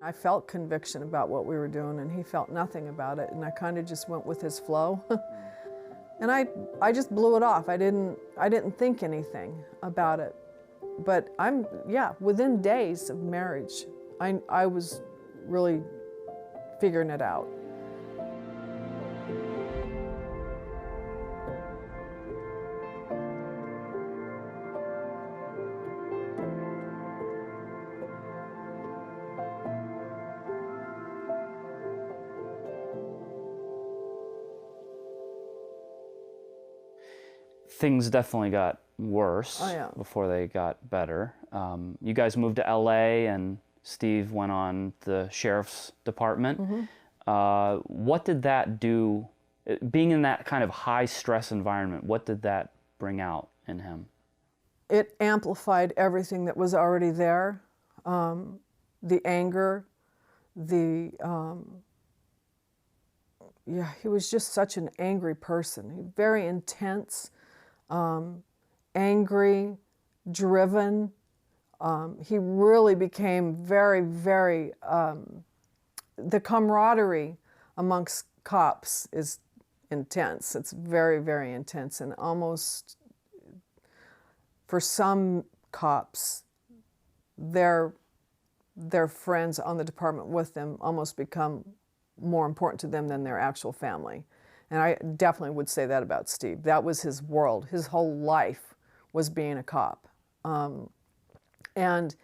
I felt conviction about what we were doing, and he felt nothing about it, and I kind of just went with his flow. And I just blew it off. I didn't think anything about it. But within days of marriage, I was really figuring it out. Things definitely got worse before they got better. You guys moved to LA and Steve went on the sheriff's department. Mm-hmm. What did that do, being in that kind of high stress environment, what did that bring out in him? It amplified everything that was already there. The anger, he was just such an angry person. Very intense. Angry, driven. He really became very, very, the camaraderie amongst cops is intense. It's very, very intense, and almost, for some cops, their friends on the department with them almost become more important to them than their actual family. And I definitely would say that about Steve. That was his world. His whole life was being a cop. And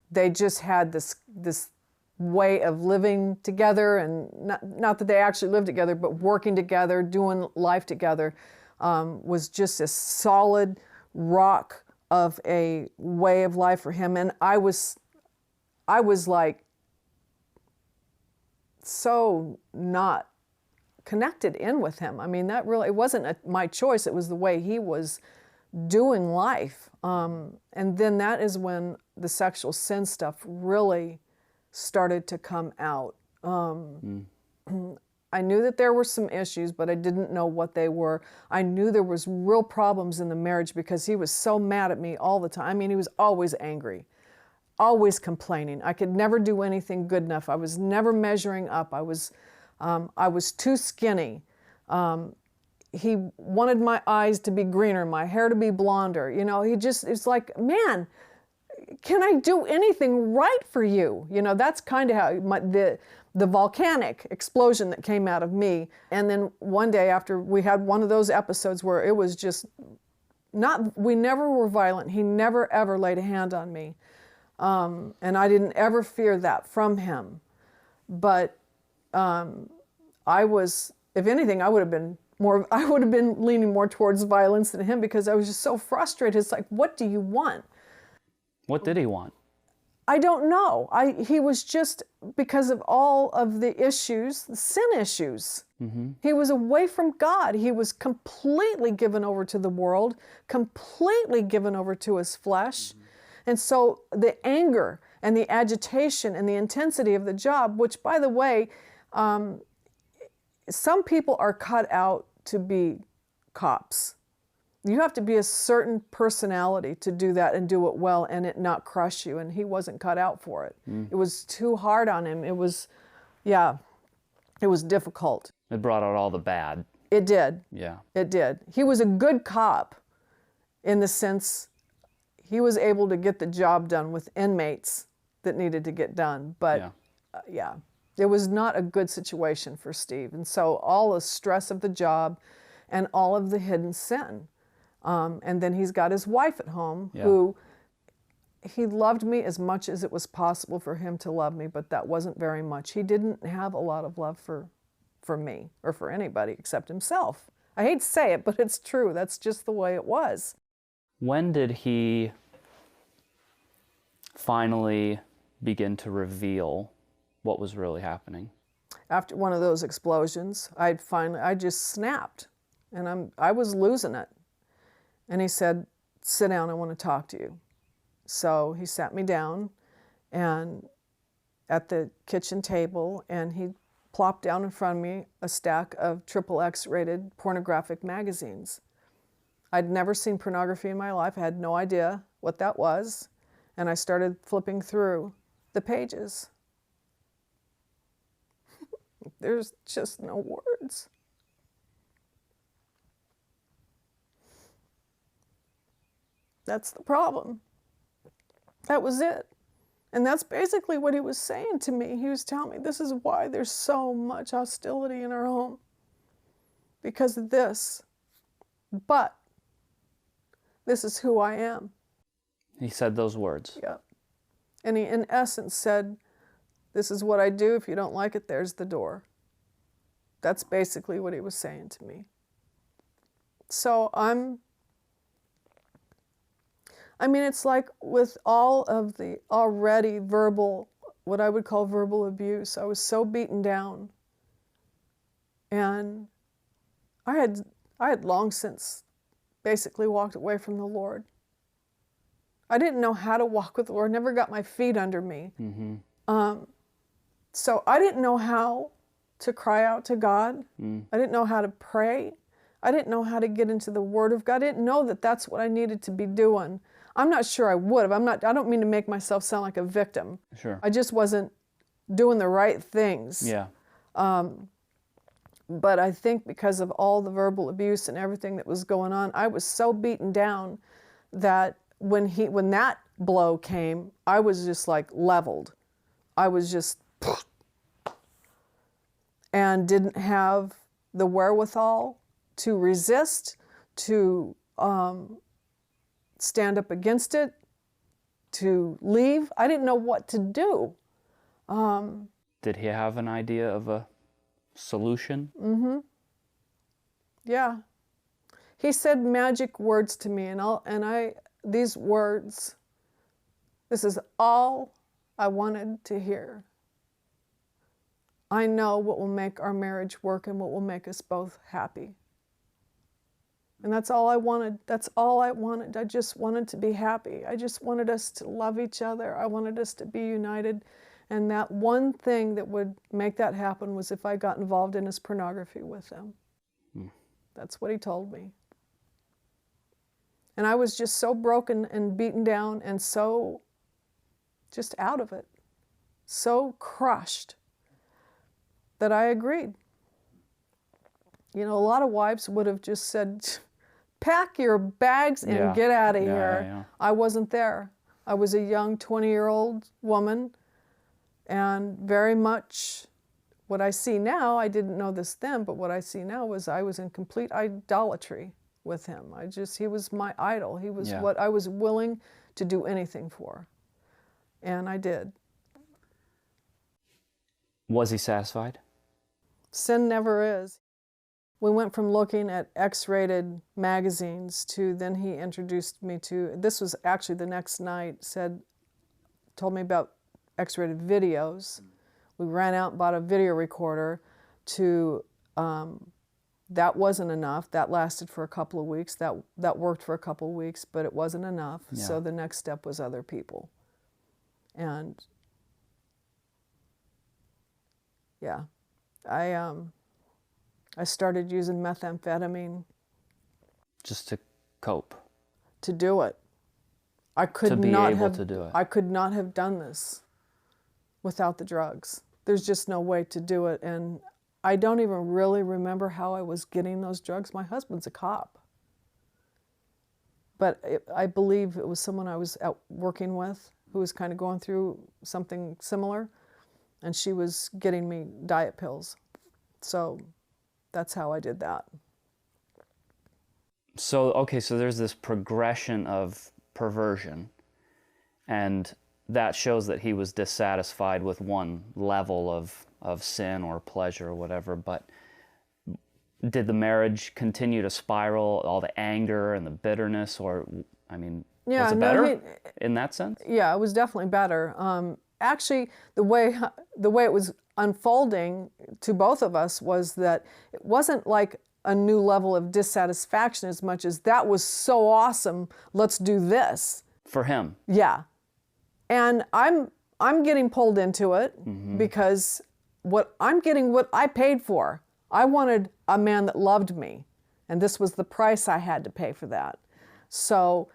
they just had this way of living together, and not that they actually lived together, but working together, doing life together, was just a solid rock of a way of life for him. And I was like so not connected in with him. I mean, that really, it wasn't my choice. It was the way he was doing life. And then that is when the sexual sin stuff really started to come out. I knew that there were some issues, but I didn't know what they were. I knew there was real problems in the marriage because he was so mad at me all the time. I mean, he was always angry, always complaining. I could never do anything good enough. I was never measuring up. I was too skinny. He wanted my eyes to be greener, my hair to be blonder. You know, it's like, man, can I do anything right for you? You know, that's kind of how the volcanic explosion that came out of me. And then one day after we had one of those episodes where it was just we never were violent. He never ever laid a hand on me. And I didn't ever fear that from him. But I was, if anything, I would have been leaning more towards violence than him, because I was just so frustrated. It's like, what do you want? What did he want? I don't know. He was just, because of all of the issues, the sin issues. Mm-hmm. He was away from God. He was completely given over to the world, completely given over to his flesh. Mm-hmm. And so the anger and the agitation and the intensity of the job, which, by the way, some people are cut out to be cops. You have to be a certain personality to do that and do it well and it not crush you, and he wasn't cut out for it. It was too hard on him. It was difficult. It brought out all the bad. It did. Yeah. It did. He was a good cop in the sense he was able to get the job done with inmates that needed to get done, but it was not a good situation for Steve. And so all the stress of the job and all of the hidden sin. And then he's got his wife at home who, he loved me as much as it was possible for him to love me, but that wasn't very much. He didn't have a lot of love for me or for anybody except himself. I hate to say it, but it's true. That's just the way it was. When did he finally begin to reveal what was really happening? After one of those explosions, I just snapped, and I was losing it. And he said, "Sit down, I want to talk to you." So he sat me down and at the kitchen table, and he plopped down in front of me a stack of XXX rated pornographic magazines. I'd never seen pornography in my life. I had no idea what that was. And I started flipping through the pages. There's just no words. That's the problem. That was it. And that's basically what he was saying to me. He was telling me, this is why there's so much hostility in our home. Because of this. But this is who I am. He said those words. Yeah. And he, in essence, said, this is what I do. If you don't like it, there's the door. That's basically what he was saying to me. So it's like with all of the already verbal, what I would call verbal abuse, I was so beaten down. And I had long since basically walked away from the Lord. I didn't know how to walk with the Lord, never got my feet under me. Mm-hmm. So I didn't know how to cry out to God. I didn't know how to pray. I didn't know how to get into the Word of God. I didn't know that that's what I needed to be doing. I'm not sure I would have. I don't mean to make myself sound like a victim. Sure. I just wasn't doing the right things. Yeah. But I think because of all the verbal abuse and everything that was going on, I was so beaten down that when that blow came, I was just like leveled. I was just, and didn't have the wherewithal to resist, to stand up against it, to leave. I didn't know what to do. Did he have an idea of a solution? Mm-hmm. Yeah. He said magic words to me, and these words, this is all I wanted to hear. I know what will make our marriage work and what will make us both happy. And that's all I wanted. That's all I wanted. I just wanted to be happy. I just wanted us to love each other. I wanted us to be united. And that one thing that would make that happen was if I got involved in his pornography with him. That's what he told me. And I was just so broken and beaten down and so just out of it, so crushed that I agreed. You know, a lot of wives would have just said, pack your bags and get out of here. Yeah. I wasn't there. I was a young 20-year-old woman, and very much what I see now, I didn't know this then, but what I see now was I was in complete idolatry with him. He was my idol. He was what I was willing to do anything for. And I did. Was he satisfied? Sin never is. We went from looking at X-rated magazines to then he introduced me to, this was actually the next night, told me about X-rated videos. We ran out and bought a video recorder to, that wasn't enough. That lasted for a couple of weeks. That worked for a couple of weeks, but it wasn't enough. Yeah. So the next step was other people. And yeah, I started using methamphetamine. Just to cope. To do it. I could not have done this without the drugs. There's just no way to do it. And I don't even really remember how I was getting those drugs. My husband's a cop. But I believe it was someone I was out working with who was kind of going through something similar. And she was getting me diet pills. So that's how I did that. So, okay, so there's this progression of perversion, and that shows that he was dissatisfied with one level of sin or pleasure or whatever, but did the marriage continue to spiral, all the anger and the bitterness, or, I mean, was it better in that sense? Yeah, it was definitely better. Actually, the way it was unfolding to both of us was that it wasn't like a new level of dissatisfaction as much as that was so awesome, let's do this. For him. Yeah. And I'm getting pulled into it because I'm getting what I paid for. I wanted a man that loved me, and this was the price I had to pay for that. So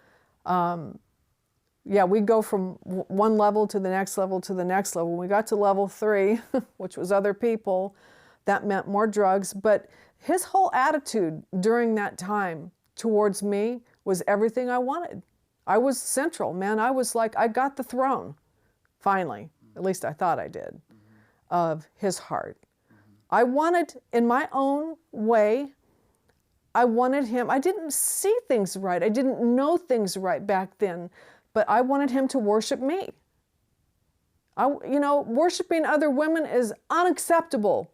yeah, we go from one level to the next level to the next level. When we got to level 3, which was other people, that meant more drugs. But his whole attitude during that time towards me was everything I wanted. I was central, man. I was like, I got the throne, finally. At least I thought I did, of his heart. I wanted, in my own way, I wanted him. I didn't see things right. I didn't know things right back then. But I wanted him to worship me. You know, worshiping other women is unacceptable,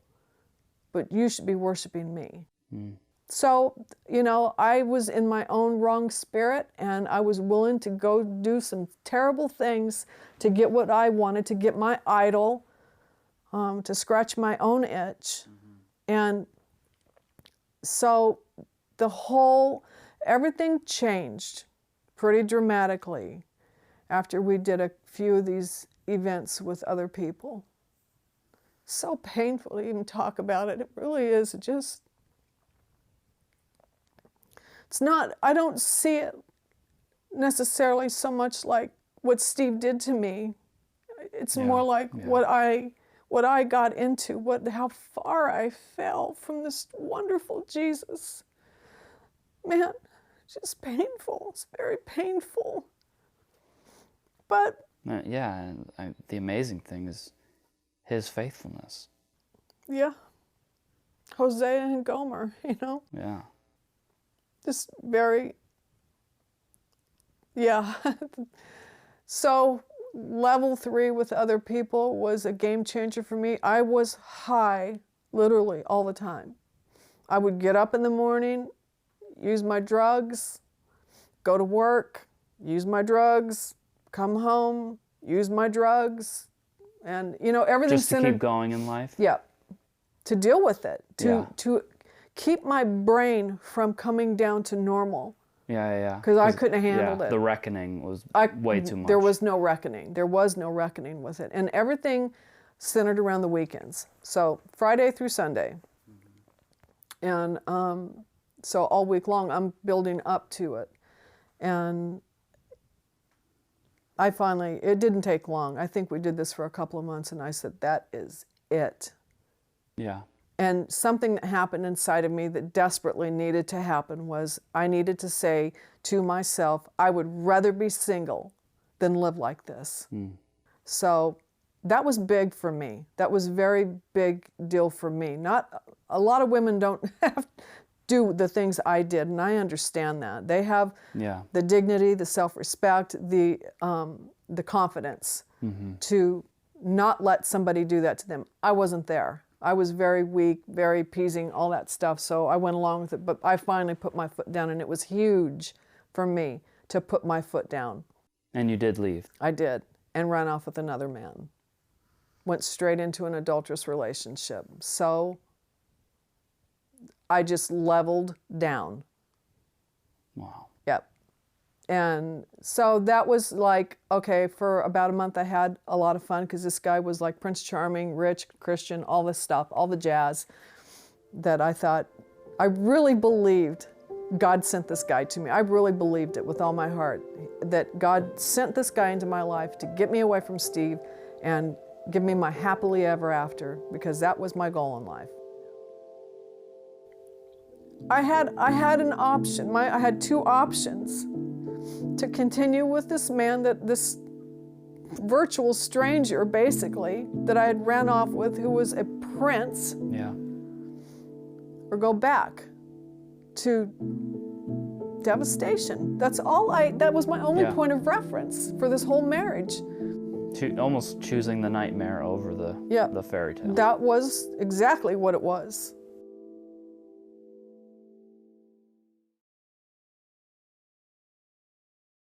but you should be worshiping me. Mm. So, you know, I was in my own wrong spirit, and I was willing to go do some terrible things to get what I wanted, to get my idol, to scratch my own itch. Mm-hmm. And so everything changed pretty dramatically after we did a few of these events with other people. So painful to even talk about it. It really is just, it's not, I don't see it necessarily so much like what Steve did to me. It's more like what I got into, how far I fell from this wonderful Jesus. Man, just painful. It's very painful. But yeah, and the amazing thing is his faithfulness. Yeah. Hosea and Gomer, you know? Yeah. Just very, yeah. So level 3 with other people was a game changer for me. I was high, literally, all the time. I would get up in the morning, use my drugs, go to work, use my drugs, come home, use my drugs, and, you know, everything just to keep going in life? Yeah. To deal with it, to keep my brain from coming down to normal. Yeah. Because I couldn't have handled it. The reckoning was way too much. There was no reckoning. There was no reckoning with it. And everything centered around the weekends. So Friday through Sunday. And so all week long, I'm building up to it. And it didn't take long. I think we did this for a couple of months, and I said, that is it. Yeah. And something that happened inside of me that desperately needed to happen was I needed to say to myself, I would rather be single than live like this. Mm. So that was big for me. That was a very big deal for me. Not a lot of women don't have do the things I did, and I understand that. They have the dignity, the self-respect, the confidence to not let somebody do that to them. I wasn't there. I was very weak, very appeasing, all that stuff, so I went along with it. But I finally put my foot down, and it was huge for me to put my foot down. And you did leave? I did, and ran off with another man. Went straight into an adulterous relationship. So I just leveled down. Wow. Yep. And so that was like, okay, for about a month I had a lot of fun because this guy was like Prince Charming, rich, Christian, all this stuff, all the jazz that I thought, I really believed God sent this guy to me. I really believed it with all my heart, that God sent this guy into my life to get me away from Steve and give me my happily ever after, because that was my goal in life. I had an option. I had 2 options: to continue with this man, this virtual stranger, basically, that I had ran off with, who was a prince, or go back to devastation. That was my only point of reference for this whole marriage. Almost choosing the nightmare over the fairy tale. That was exactly what it was.